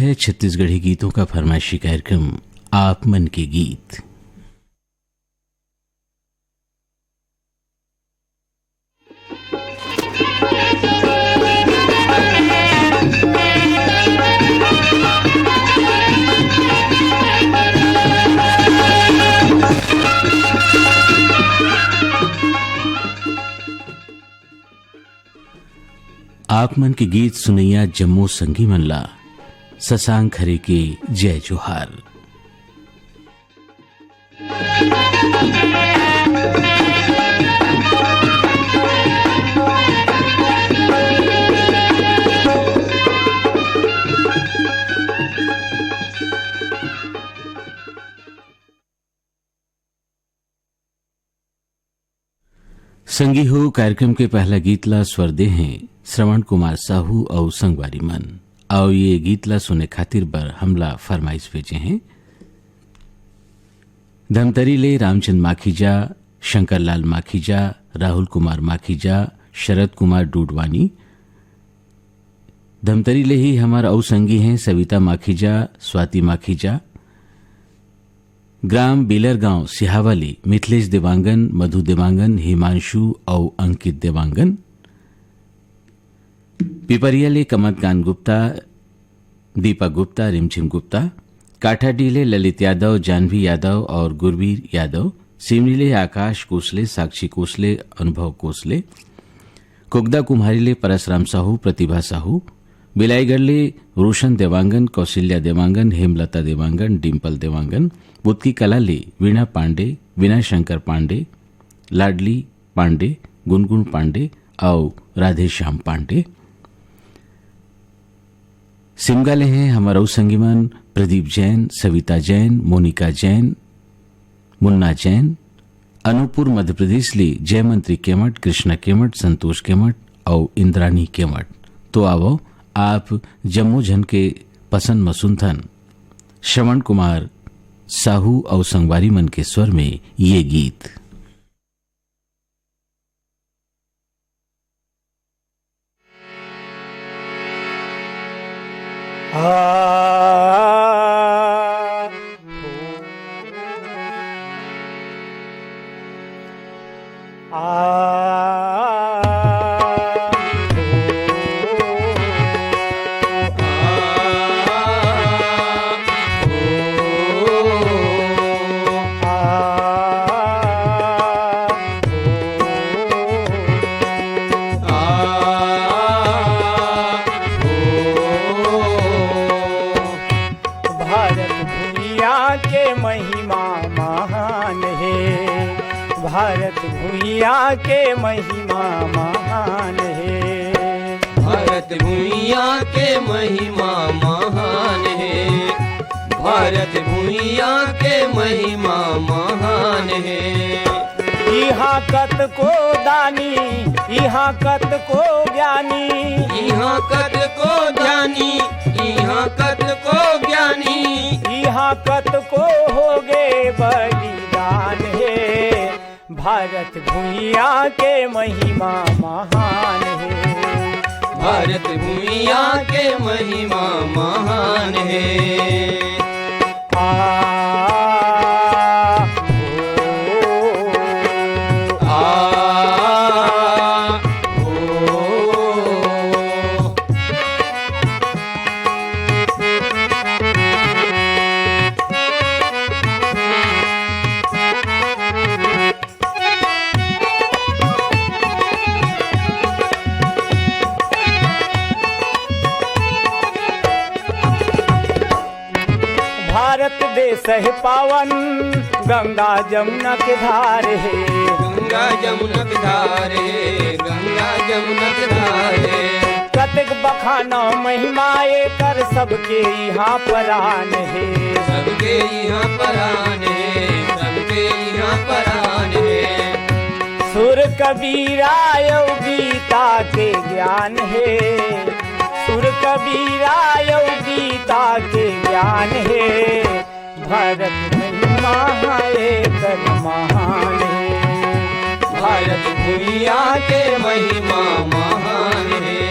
है छत्तीसगढ़ी गीतों का फरमाइशी कार्यक्रम आप मन के गीत। आप मन के गीत सुनैया जम्मू संगी मनला ससांग खरे के जय जोहार। संगी हो कार्यक्रम के पहला गीतला स्वर दे हैं श्रवण कुमार साहू और संगवारी मन। आओ ये गीतला सुने खातिर बर हमला फरमाइश भेजे हैं। धमतरी ले रामचंद माखीजा, शंकरलाल माखीजा, राहुल कुमार माखीजा, शरद कुमार डूडवानी। धमतरी ले ही हमारा औ संगी हैं सविता माखीजा, स्वाति माखीजा। ग्राम बेलर गांव सिहावाली मिथिलेश देवांगन, मधु देवांगन, हिमांशु और अंकित देवांगन। पिपरियाले कमतकान गुप्ता, दीपक गुप्ता, रिमझिम गुप्ता। काठाडीले ललित यादव, जानवी यादव और गुरवीर यादव। सिमरीले आकाश कोसले, साक्षी कोसले, अनुभव कोसले। कुगदा कुम्हारीले परसराम साहू, प्रतिभा साहू। बिलाईगढ़ले रोशन देवांगन, कौशल्या देवांगन, हेमलता देवांगन, डिम्पल देवांगन। बुद्धकी कला ले वीणा पांडे, विनय शंकर पांडे, लाडली पांडे, गुनगुन पांडे और राधे श्याम पांडे। सिमगाले हैं हमारा संगीमन प्रदीप जैन, सविता जैन, मोनिका जैन, मुन्ना जैन। अनूपपुर मध्य प्रदेश ले जयमंत्री केमट, कृष्णा केमट, संतोष केमट और इंद्रानी केमट। तो आवो आप जम्मू झन के पसंद मसुंथन श्रवण कुमार साहू और संगवारी मन के स्वर में ये गीत। के महिमा महान है, भारत भूइया के महिमा महान है, भारत भूइया के महिमा महान है। यहाँ कत को दानी, यहाँ कत को ज्ञानी, यहाँ कत को ज्ञानी, यहाँ कत को ज्ञानी, यहाँ कत को होगे बलिदान है। भारत भूइया के महिमा महान है, भारत भूइया के महिमा महान है। भारत देश है पावन, गंगा जमुना के धार है, गंगा जमुना के धार है, गंगा जमुना के धार है। कतक बखाना महिमाए कर सबके यहाँ परान है, सबके यहाँ परान है, सबके यहाँ परान है। सुर कबीरा यो गीता के ज्ञान है, सुर कबीरा यो गीता के ज्ञान है। भारत महिमा एक महान है, भारत भूइया के महिमा महान है।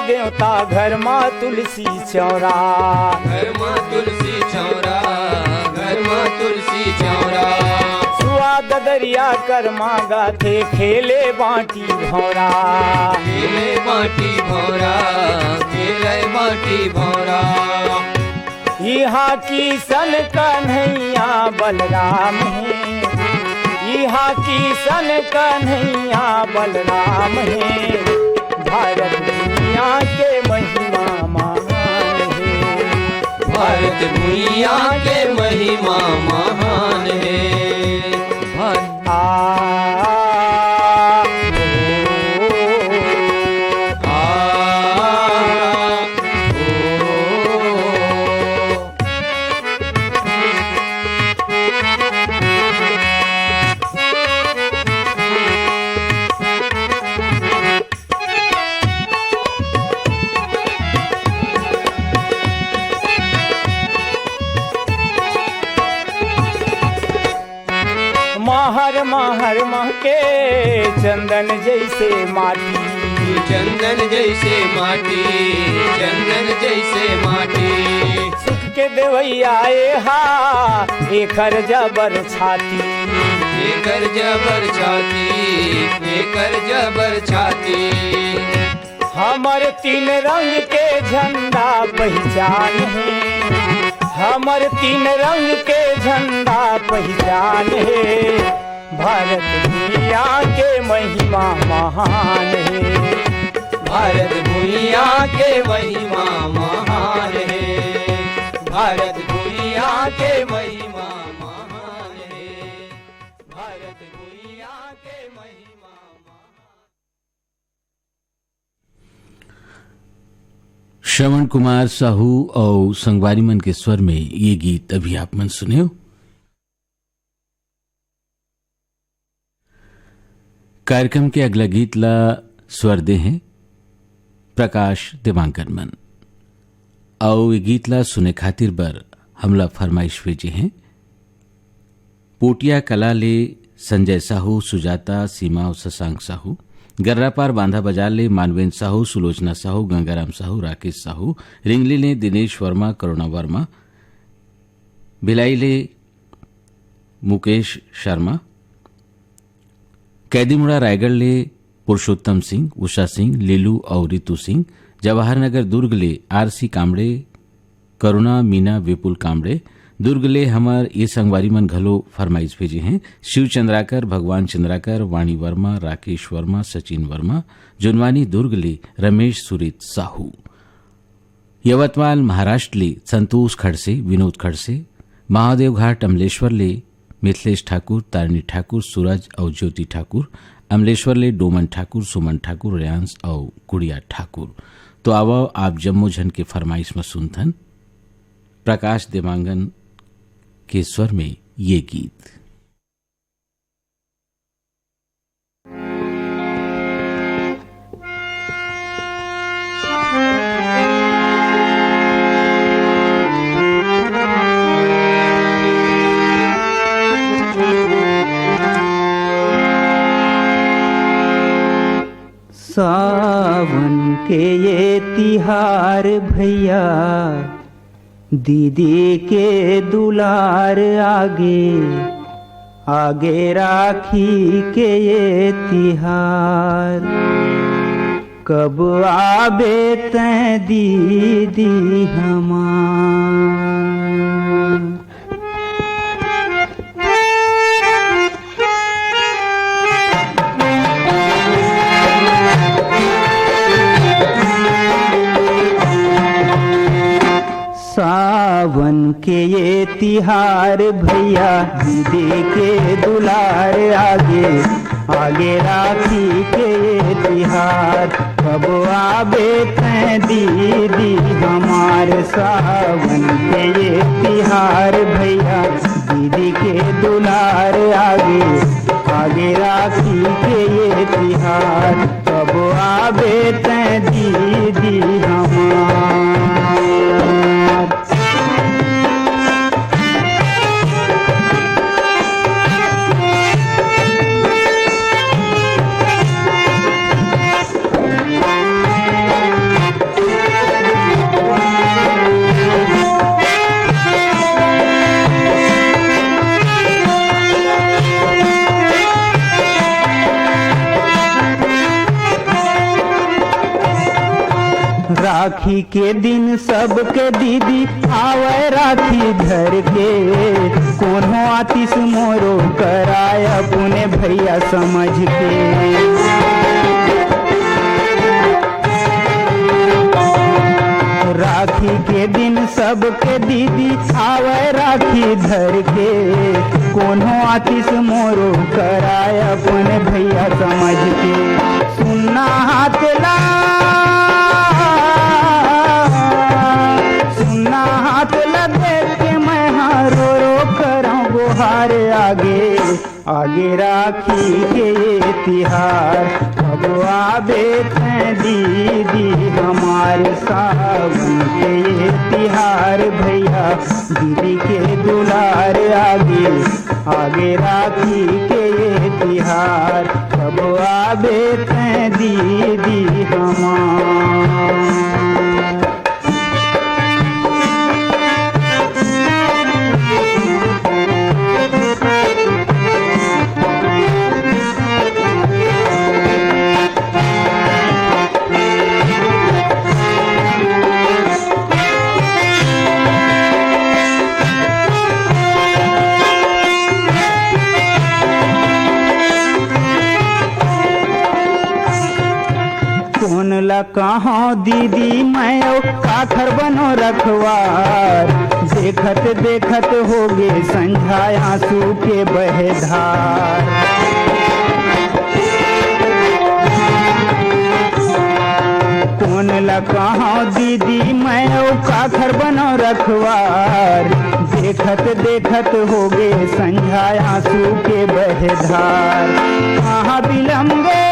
देवता घर माँ तुलसी चौरा। घर माँ तुलसी चौरा, घर माँ तुलसी चौरा। सुआद दरिया कर्मा गाथे खेले बाटी भौरा। खेले बाटी भौरा, खेले बाटी भौरा। यहाँ की सन कन्हैया बलराम है, यहाँ की सन कन्हैया बलराम है। भारत दुनिया के महिमा महान है, भारत दुनिया के महिमा महान है। महर महर महके चंदन जैसे माटी। चंदन जैसे माटी, चंदन जैसे माटी। सुख के देवैया हा एकर जबर छाती। एकर जबर छाती, एकर जबर छाती। हमर तीन रंग के झंडा पहचान है, हमर तीन रंग के झंडा पहचान है। भारत दुनिया के महिमा महान है, भारत दुनिया के महिमा महान है। भारत दुनिया के महिमा महान है। भारत दुनिया के महिमा महान। श्रवण कुमार साहू और संगवारी मन के स्वर में ये गीत अभी आप मन सुने हो। कार्यक्रम के अगला गीत ला स्वर दे हैं प्रकाश दिवांकर मन और ये गीत ला सुने खातिर बर हमला फरमाइश भेजे हैं। पोटिया कला ले संजय साहू, सुजाता, सीमा और शशांक साहू। गर्रापार बांधा बाजार ले मानवेंद्र साहू, सुलोचना साहू, गंगाराम साहू, राकेश साहू। रिंगली ले दिनेश वर्मा, करुणा वर्मा। भिलाई ले मुकेश शर्मा। कैदीमुड़ा रायगढ़ ले पुरुषोत्तम सिंह, उषा सिंह, लीलू और रितु सिंह। जवाहर नगर दुर्ग ले आरसी कामड़े, करुणा, मीना, विपुल कामड़े। दुर्ग ले हमार ये संगवारी मन घलो फरमाइश भेजे हैं। शिव चंद्राकर, भगवान चंद्राकर, वाणी वर्मा, राकेश वर्मा, सचिन वर्मा। जुनवानी दुर्ग ले रमेश सुरित साहू। यवतमाल महाराष्ट्र ले संतोष खड़से, विनोद खड़से। महादेव घाट अमलेश्वर ले मिथिलेश ठाकुर, तारिणी ठाकुर, सूरज और ज्योति ठाकुर। अमलेश्वर ले डोमन ठाकुर, सुमन ठाकुर, रेयांस और गुड़िया ठाकुर। तो आओ आप जम्मू झन के फरमाइश में सुनथन प्रकाश देवांगन के स्वर में ये गीत। सावन के ये तिहार भैया, दीदी के दुलार आगे आगे राखी के ये तिहार। कब आबे तैं दीदी हमार। सावन के ये तिहार भैया, दीदी के दुलार आगे आगे राखी के ये तिहार। कब आबे तैं दीदी हमार। सावन के ये तिहार भैया, दीदी के दुलार आगे आगे राखी के ये तिहार। कब आबे तैं दीदी हमार। राखी के दिन सबके दीदी आवे राखी धर के, कोनो आतिश मोरो कराय अपने भैया समझ के। राखी के दिन सबके दीदी आवे राखी धर के, कोनो आतिश मोरो कराय अपने भैया समझ के। सुनना हाथ ला, सुनना हाथ लगे के मैं हाँ रो रो करां गुहार आगे आगे राखी के ये तिहार। अब आबे दीदी हमारे सावन के ये तिहार भैया दीदी के दुलार आगे आगे राखी के ये तिहार। अब आबे दीदी हमार। कहाँ दीदी मैं काखर बनो रखवार, देखत देखत होगे संझा आंसू के बहेधार। कौन ला कहाँ दीदी मैं काखर बनो रखवार, देखत देखत होगे संझा आंसू के बहेधार। कहाँ बिलम्बे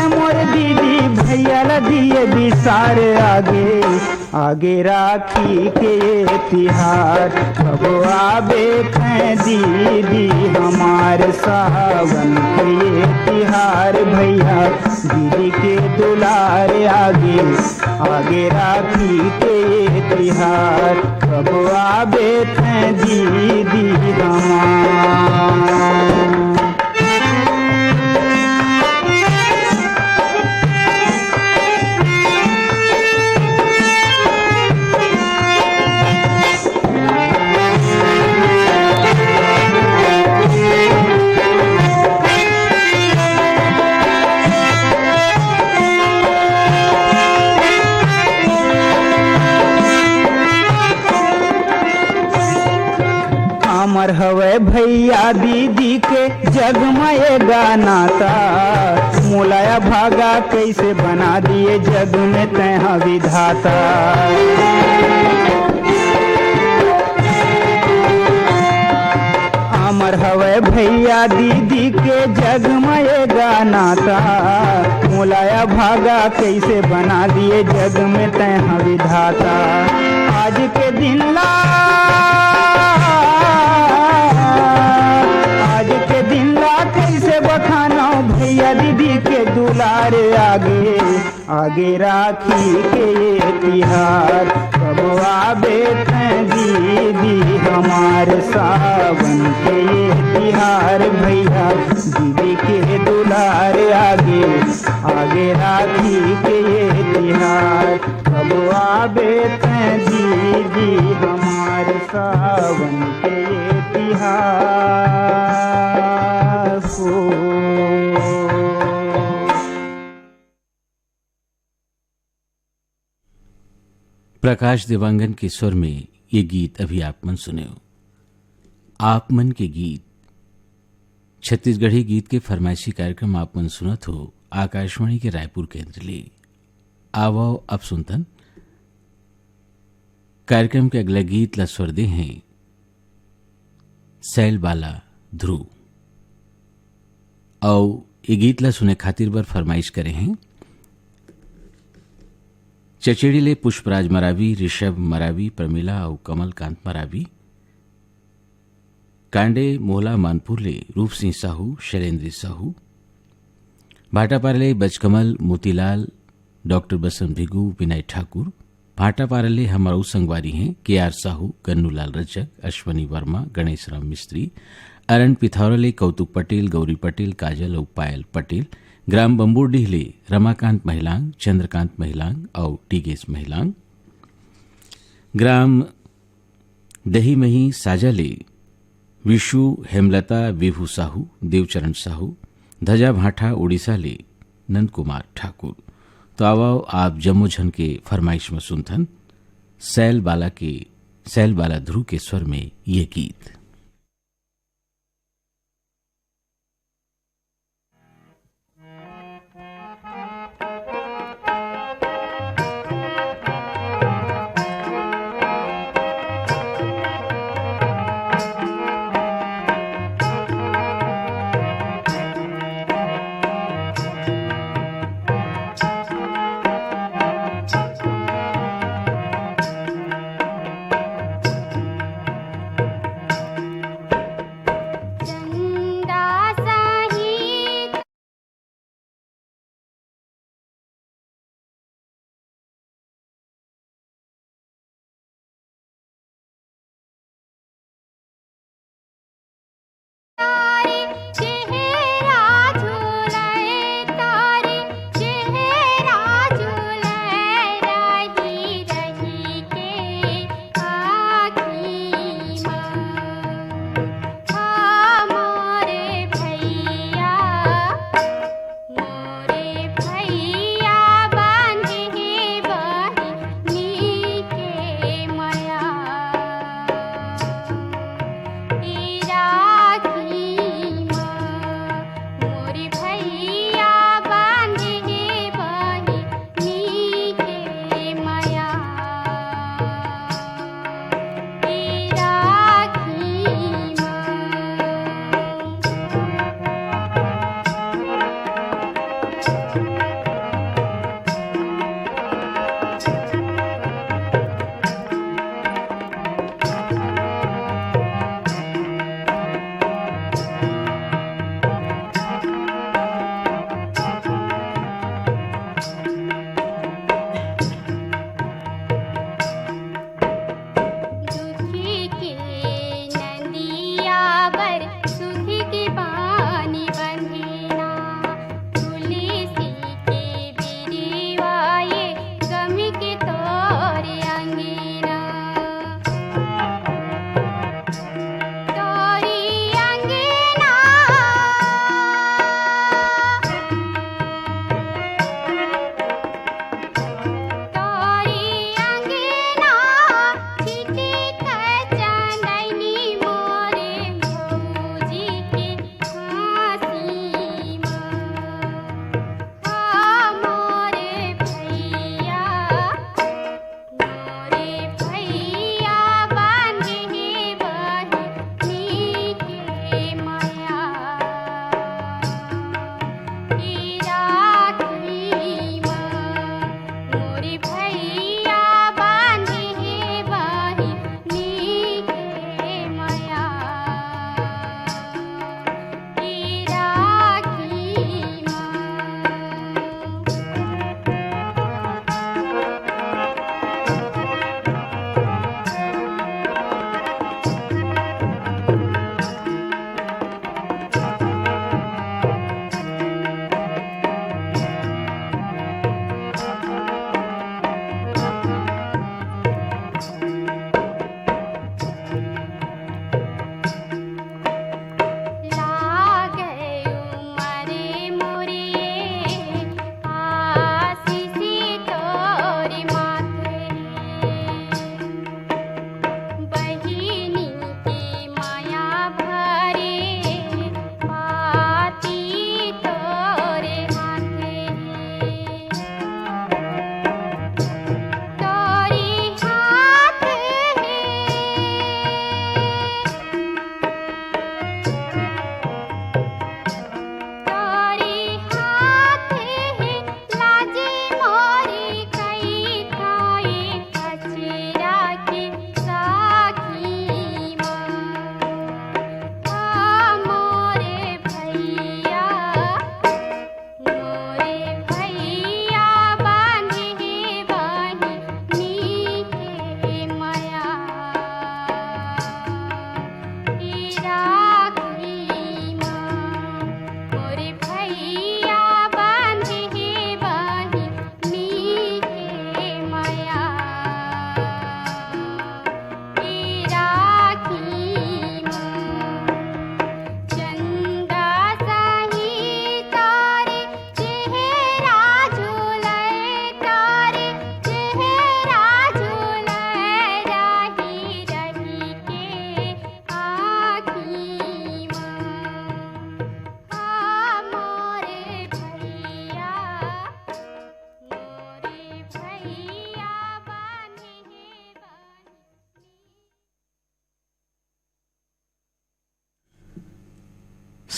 मोर दीदी भैया लदिए बिसार आगे आगे राखी के ये तिहार। अब आबे दीदी हमार सावन के ये तिहार भैया दीदी के दुलार आगे आगे राखी के ये तिहार। अब आबे दीदी हमार। अमर हवे भैया दीदी के जगमय गानाता, मोलाया भागा कैसे बना दिए जग में तैहा विधाता। अमर हवे भैया दीदी के जगमय गानाता, मोलाया भागा कैसे बना दिए जग में तैहा विधाता। आज के दिन ला, आज के दिन ला कैसे बखाना भैया दीदी के दुलार आगे आगे राखी के ये तिहार। कब आबे दीदी हमार सावन के ये तिहार भैया दीदी के दुलार आगे आगे राखी के ये तिहार। कब आबे दीदी हमार सावन के ये तिहार को। प्रकाश देवांगन के स्वर में ये गीत अभी आप मन सुने हो। आप मन के गीत छत्तीसगढ़ी गीत के फरमाइशी कार्यक्रम आप मन सुनत हो आकाशवाणी के रायपुर केंद्र ले। आवो अब सुनतन कार्यक्रम के अगला गीत ला स्वर दे हैं सैल बाला ध्रुव और ये गीत ला सुने खातिर बर फरमाइश करे हैं चचेड़ी ले पुष्पराज मरावी, ऋषभ मरावी, प्रमिला और कमल कांत मरावी, कांडे मोहला मानपुर ले रूप सिंह साहू, शैलेंद्र साहू, भाटापारले बचकमल, मोतीलाल, डॉक्टर बसंत भिगू, विनय ठाकुर, भाटापारले हमारू संगवारी हैं KR साहू, कन्नूलाल रजक, अश्वनी वर्मा, गणेश राम मिस्त्री, अरण पिथौरले, कौतुक पटेल, गौरी पटेल, काजल और पायल पटेल, ग्राम बम्बूडीह ले रमाकांत महिलांग, चंद्रकांत महिलांग और टीगेश महिलांग। ग्राम दहीमही साजा ले विशु, हेमलता, विभू साहू, देवचरण साहू। धजा भाठा उड़ीसा ले नंद कुमार ठाकुर। तो आओ आप जम्मू झन के फरमाइश में सुनथन सैल बाला ध्रुव के स्वर में ये गीत।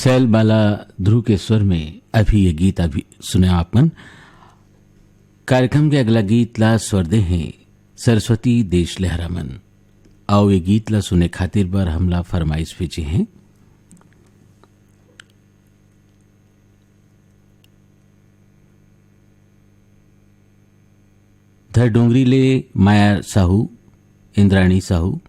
सैल बाला ध्रुव के स्वर में अभी ये गीत अभी सुने आपन। कार्यक्रम के अगला गीत ला स्वर दे हैं सरस्वती देश लहरामन। आओ ये गीत ला सुने खातिर बर हमला फरमाइश भेजे हैं। धर डोंगरी ले माया साहू, इंद्राणी साहू,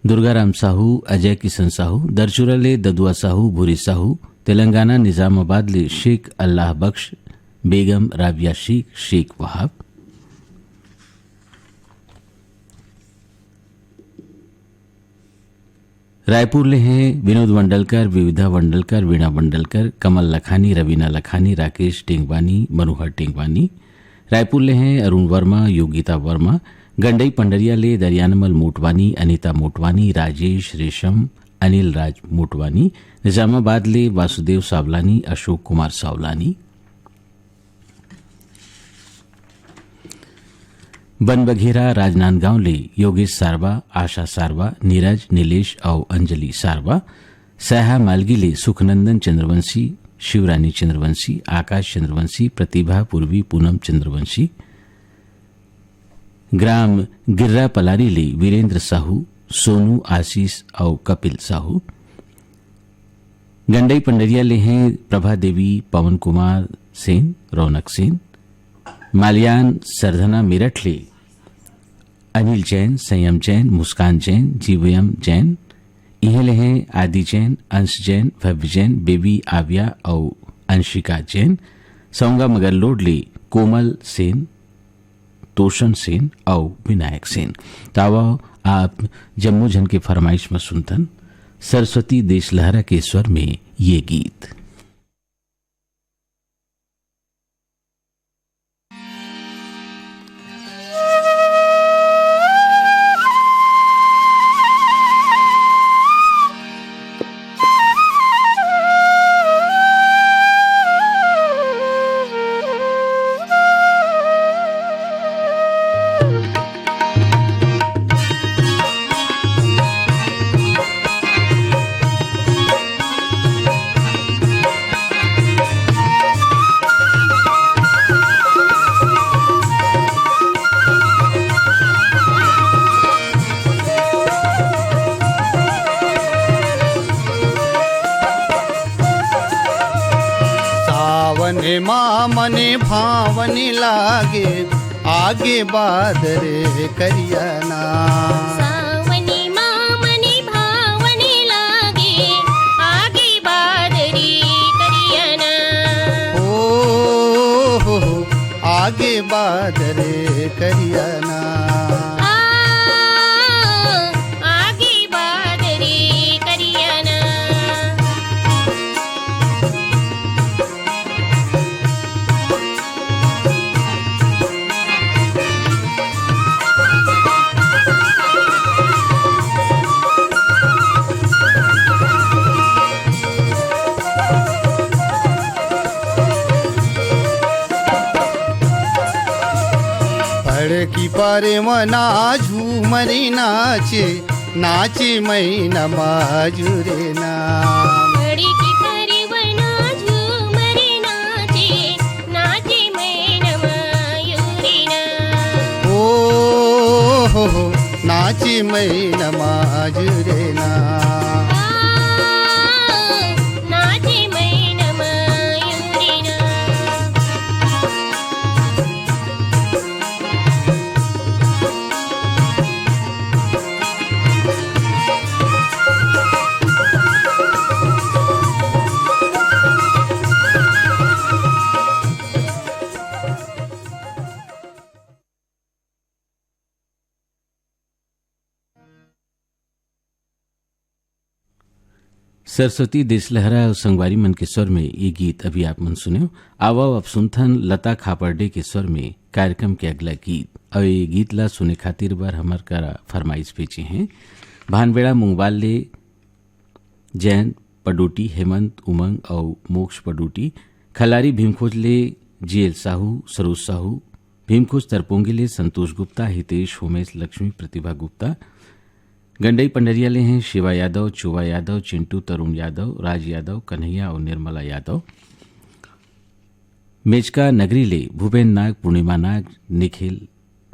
दुर्गाराम साहू, अजय किशन साहू, दरचुरा ले ददुआ साहू, भूरी साहू, तेलंगाना निजामाबाद ले शेख अल्लाह बख्श, बेगम राबिया शेख वहाब, रायपुर ले हैं विनोद वंडलकर, विविधा वंडलकर, वीणा वंडलकर, कमल लखानी, रवीना लखानी, राकेश टेंगवानी, मनोहर टेंगवानी। रायपुर ले हैं अरुण वर्मा, योगिता वर्मा, गंडई पंडरिया ले दरियानमल मोटवानी, अनीता मोटवानी, राजेश रेशम, अनिल राज मोटवानी। निजामाबाद ले वासुदेव सावलानी, अशोक कुमार सावलानी। बनबघेरा राजनांदगांव ले योगेश सारवा, आशा सारवा, नीरज, नीलेश और अंजलि सारवा। सहा मालगी ले सुखनंदन चंद्रवंशी, शिवरानी चंद्रवंशी, आकाश चंद्रवंशी, प्रतिभा पूर्वी, पूनम चंद्रवंशी। ग्राम गिर्रा पलारी ले वीरेंद्र साहू, सोनू, आशीष और कपिल साहू। गंडई पंडरिया ले हैं प्रभा देवी, पवन कुमार सेन, रौनक सेन। मालियान सरधना मेरठ ले अनिल जैन, संयम जैन, मुस्कान जैन, जीवयम जैन। इहे ले हैं आदि जैन, अंश जैन, भव्य जैन, बेबी आव्या और अंशिका जैन। सौंगा मगर लोड ले कोमल सेन, तोशन सेन और विनायक सेन। तावा आप जम्मू झन के फरमाइश में सुनतन सरस्वती देश लहरा के स्वर में ये गीत। मने भावनी लागे आगे बादरे करियाना। सावनी मामनी भावनी लागे आगे बादरी करियाना। हो आगे बादरे करियाना। आगे बादरी करियाना। की पारे मना झूमरी नाचे नाचे मैना माजुरे ना। बड़ी की परिवना झूमरे नाचे नाचे मैना मयूरी ना। हो नाचे मैना माजुरे ना। नाचे मैना मयूरी ना। सरस्वती देश लहरा और संगवारी मन के स्वर में ये गीत अभी आप मन सुने। आओ अब सुनथन लता खापरडे के स्वर में कार्यक्रम के अगला गीत। और ये गीत ला सुने खातिर बार हमार करा फरमाइश भेजे हैं। भानबेड़ा मुंगवाल ले जैन पडोटी, हेमंत, उमंग और मोक्ष पडोटी। खलारी भीमखोज ले जीएल साहू, सरोज साहू। भीमखोज तरपोंगी ले संतोष गुप्ता, हितेश, होमेश, लक्ष्मी, प्रतिभा गुप्ता। गंडई पंडरिया ले हैं शिवा यादव, चुवा यादव, चिंटू, तरुण यादव, राज यादव, कन्हैया और निर्मला यादव। मेचका नगरी ले भूपेन नाग, पूर्णिमा नाग, निखिल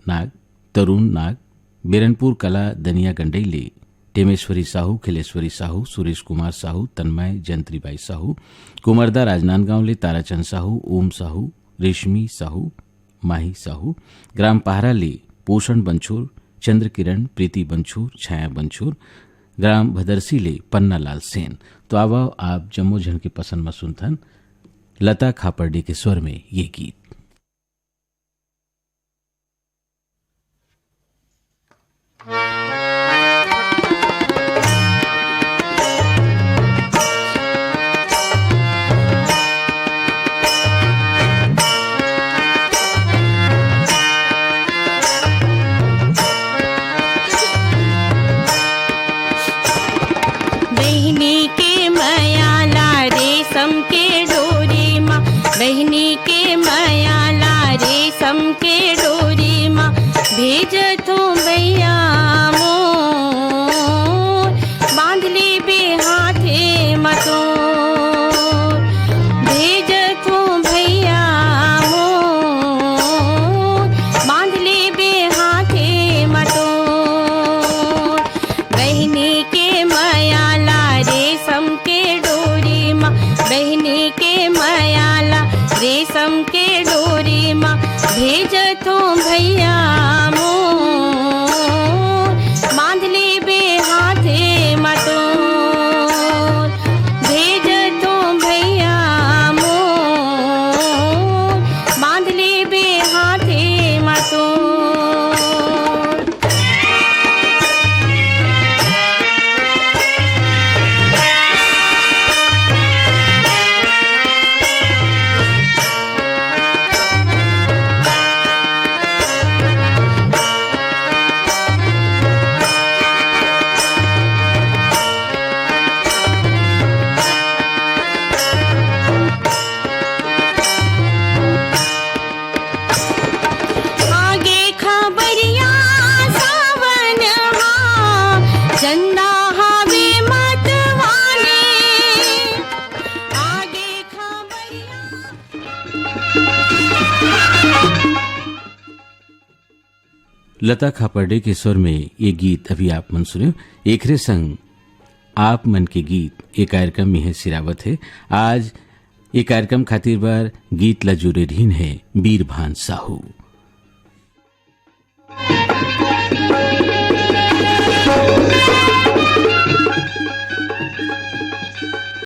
नाग, तरुण नाग। बिरनपुर कला दनिया गंडई ले टेमेश्वरी साहू, खिलेश्वरी साहू, सुरेश कुमार साहू, तन्मय, जंत्रीबाई साहू। कुमरदा राजनांदगांव ले ताराचंद साहू, ओम साहू, रेशमी साहू, माही साहू। ग्राम पहारा ले पोषण बंछोर, चंद्र किरण, प्रीति बंछोर, छाया बंछोर। ग्राम भदरसी ले पन्ना लाल सेन। तो आवा आप जम्मो जन के पसंद में सुनथन लता खापर्डे के स्वर में ये गीत। बहनी के मायाला रेशम के डोरी माँ, बहनी के मायाला रेशम के डोरी माँ। भेज तो भैया मोर, बांध ले बे हाथे मतोर। भेज तो भैया मोर, बांध ले बे हाथे मतोर। बहनी के मायाला रेशम के डोरी माँ, बहनी के मायाला रेशम के डोरी माँ। भेज तो भैया मोर, बांध ले बे हाथे मतोर। भेज तो भैया मोर, बांध ले बे हाथे मतोर। आगे खबरिया सावन हा, चंदा हावे मतवाले। आगे खबरिया लता खापर्डे के स्वर में ये गीत अभी आप मन सुने। एकरे संग आप मन के गीत ये कार्यक्रम में है सिरावत है। आज ये कार्यक्रम खातिर बार गीत ला जुड़े रहीन है बीरभान साहू।